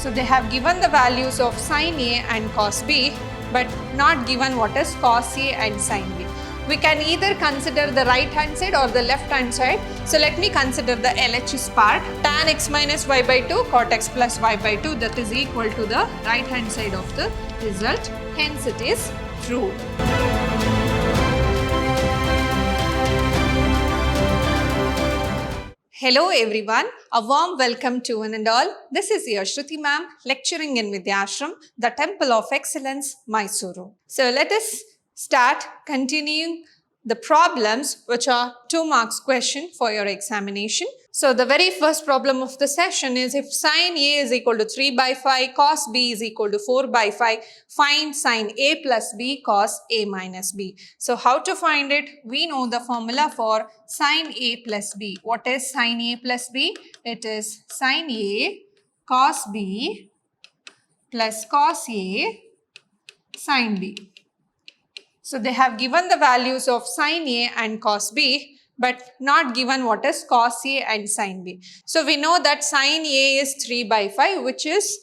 So they have given the values of sin A and cos B, but not given what is cos A and sin B. We can either consider the right hand side or the left hand side. So let me consider the LHS part. Tan x minus y by 2 cot x plus y by 2, that is equal to the right hand side of the result. Hence it is true. Hello everyone, a warm welcome to one and all. This is your Shruti ma'am lecturing in Vidhyaashram, the Temple of Excellence, Mysuru. So let us start continuing the problems which are 2 marks question for your examination. So the very first problem of the session is if sin A is equal to 3 by 5, cos B is equal to 4 by 5, find sin A plus B cos A minus B. So how to find it? We know the formula for sin A plus B. What is sin A plus B? It is sin A cos B plus cos A sin B. So they have given the values of sin A and cos B, but not given what is cos A and sin B. So we know that sin A is 3 by 5, which is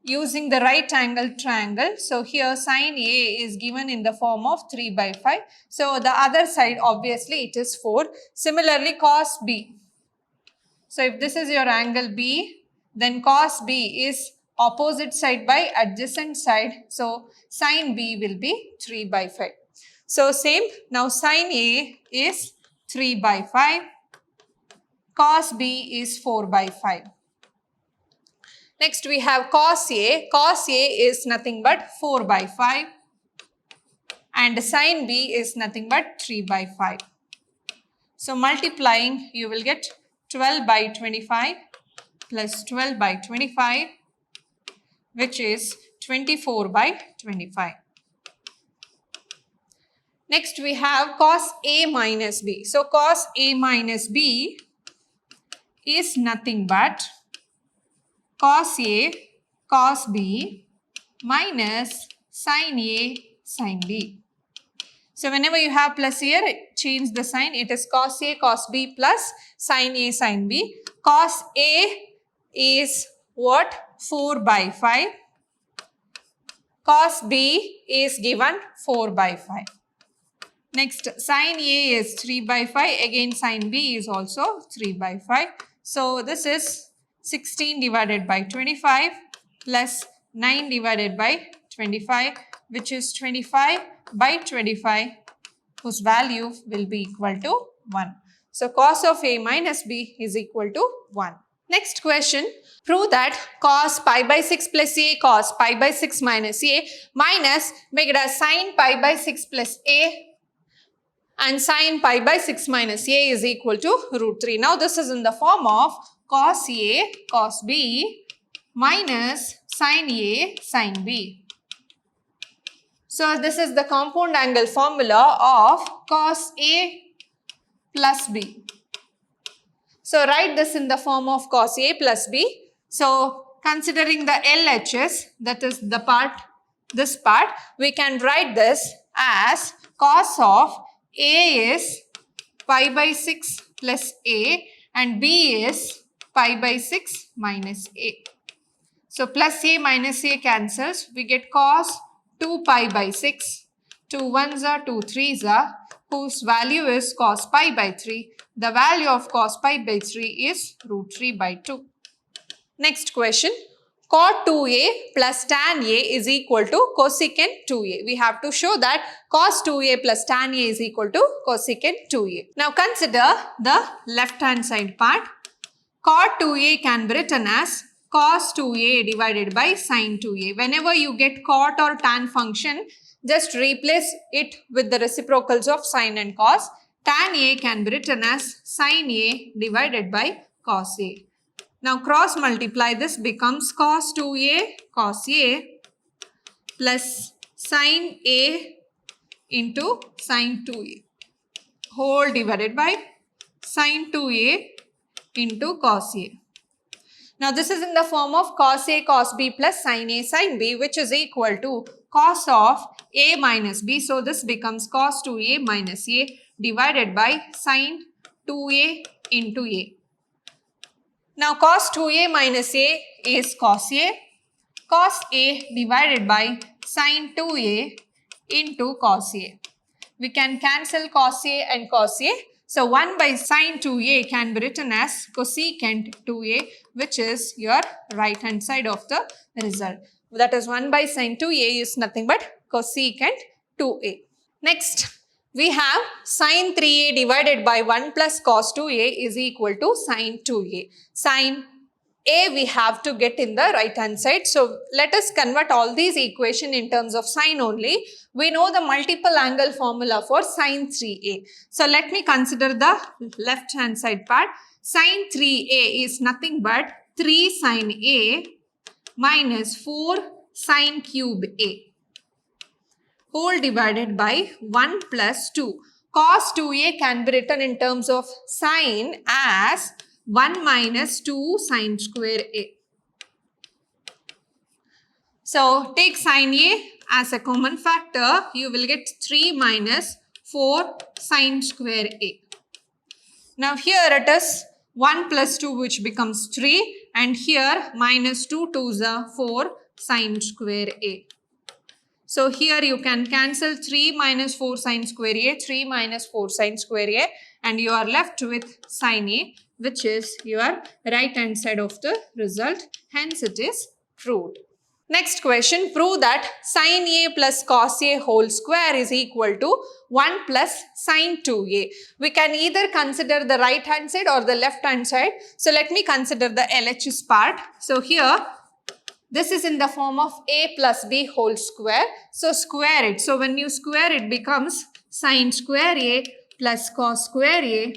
using the right angle triangle. So here sin A is given in the form of 3 by 5. So the other side obviously it is 4. Similarly cos B. So if this is your angle B, then cos B is opposite side by adjacent side. So sin B will be 3 by 5. So same, now sin A is 3 by 5, cos B is 4 by 5. Next we have cos A. Cos A is nothing but 4 by 5 and sin B is nothing but 3 by 5. So multiplying you will get 12 by 25 plus 12 by 25, which is 24 by 25. Next we have cos A minus B. So cos A minus B is nothing but cos A cos B minus sin A sin B. So whenever you have plus here, change the sign. It is cos A cos B plus sin A sin B. Cos A is what? 4 by 5. Cos B is given 4 by 5. Next, sin A is 3 by 5. Again, sin B is also 3 by 5. So this is 16 divided by 25 plus 9 divided by 25, which is 25 by 25, whose value will be equal to 1. So cos of A minus B is equal to 1. Next question, prove that cos pi by 6 plus A cos pi by 6 minus A minus, make it as sin pi by 6 plus A and sin pi by 6 minus A is equal to root 3. Now this is in the form of cos A cos B minus sin A sin B. So this is the compound angle formula of cos A plus B. So write this in the form of cos A plus B. So considering the LHS, that is the part, this part, we can write this as cos of A is pi by 6 plus A and B is pi by 6 minus A. So plus A minus A cancels. We get cos 2 pi by 6. 2 1s are 2 3s are, whose value is cos pi by 3. The value of cos pi by 3 is root 3 by 2. Next question. Cot 2a plus tan a is equal to cosecant 2a. We have to show that cos 2a plus tan a is equal to cosecant 2a. Now consider the left hand side part. Cot 2a can be written as cos 2a divided by sin 2a. Whenever you get cot or tan function, just replace it with the reciprocals of sin and cos. Tan a can be written as sin a divided by cos a. Now cross multiply, this becomes cos 2a cos a plus sin a into sin 2a whole divided by sin 2a into cos a. Now this is in the form of cos a cos b plus sin a sin b, which is equal to cos of a minus b. So this becomes cos 2a minus a divided by sin 2a into a. Now cos 2a minus a is cos a. Cos a divided by sin 2a into cos a. We can cancel cos a and cos a. So 1 by sin 2a can be written as cosecant 2a, which is your right hand side of the result. That is 1 by sin 2a is nothing but cosecant 2a. Next, we have sin 3a divided by 1 plus cos 2a is equal to sin 2a. Sin a we have to get in the right hand side. So let us convert all these equations in terms of sine only. We know the multiple angle formula for sin 3a. So let me consider the left hand side part. Sin 3a is nothing but 3 sin a minus 4 sin cube a whole divided by 1 plus 2. Cos 2a can be written in terms of sine as 1 minus 2 sine square a. So take sine a as a common factor. You will get 3 minus 4 sine square a. Now here it is 1 plus 2 which becomes 3, and here minus 2 2s are 4 sine square a. So here you can cancel 3 minus 4 sine square a, 3 minus 4 sine square a, and you are left with sine a, which is your right hand side of the result. Hence it is proved. Next question, prove that sin a plus cos a whole square is equal to 1 plus sin 2a. We can either consider the right hand side or the left hand side. So let me consider the LHS part. So here this is in the form of a plus b whole square. So square it. So when you square it becomes sin square a plus cos square a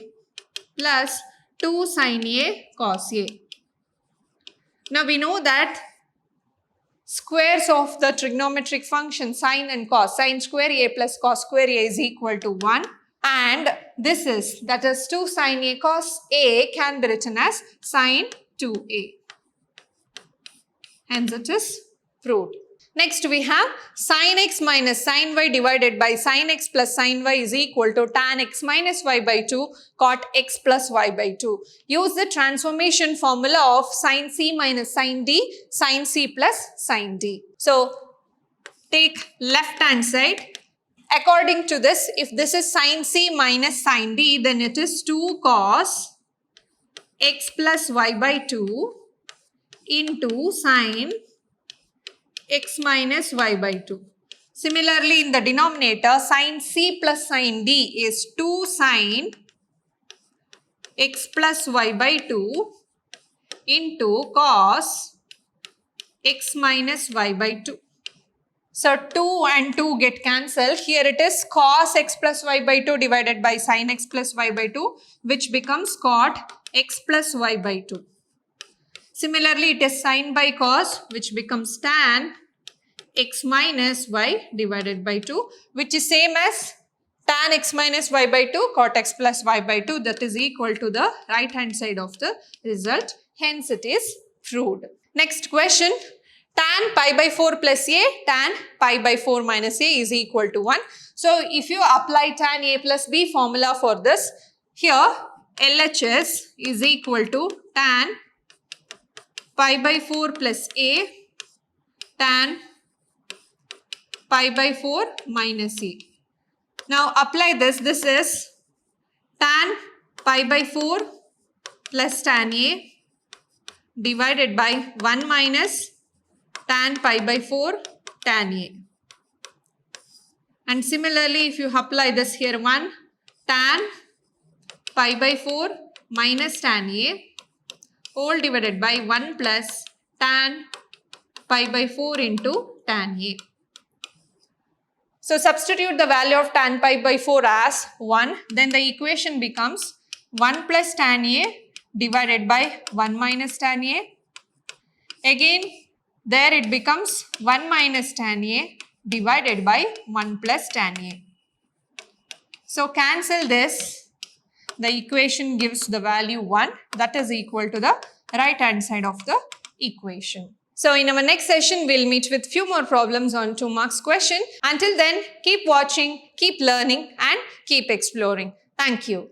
plus 2 sin a cos a. Now we know that squares of the trigonometric function sin and cos, sin square a plus cos square a is equal to 1. And this is, that is 2 sin a cos a can be written as sin 2a. Hence it is proved. Next we have sin x minus sin y divided by sin x plus sin y is equal to tan x minus y by 2 cot x plus y by 2. Use the transformation formula of sin c minus sin d, sin c plus sin d. So take left hand side. According to this, if this is sin c minus sin d, then it is 2 cos x plus y by 2 into sin x minus y by 2. Similarly, in the denominator, sin c plus sin d is 2 sin x plus y by 2 into cos x minus y by 2. So 2 and 2 get cancelled. Here it is cos x plus y by 2 divided by sin x plus y by 2, which becomes cot x plus y by 2. Similarly, it is sin by cos, which becomes tan x minus y divided by 2, which is same as tan x minus y by 2 cot x plus y by 2, that is equal to the right hand side of the result. Hence it is proved. Next question, tan pi by 4 plus a, tan pi by 4 minus a is equal to 1. So if you apply tan a plus b formula for this, here LHS is equal to tan pi by 4 plus a tan pi by 4 minus a. Now apply this. This is tan pi by 4 plus tan a divided by 1 minus tan pi by 4 tan a. And similarly, if you apply this here, 1 tan pi by 4 minus tan a whole divided by 1 plus tan pi by 4 into tan a. So substitute the value of tan pi by 4 as 1. Then the equation becomes 1 plus tan a divided by 1 minus tan a. Again, there it becomes 1 minus tan a divided by 1 plus tan a. So cancel this. The equation gives the value 1, that is equal to the right hand side of the equation. So in our next session, we'll meet with few more problems on 2 marks question. Until then, keep watching, keep learning and keep exploring. Thank you.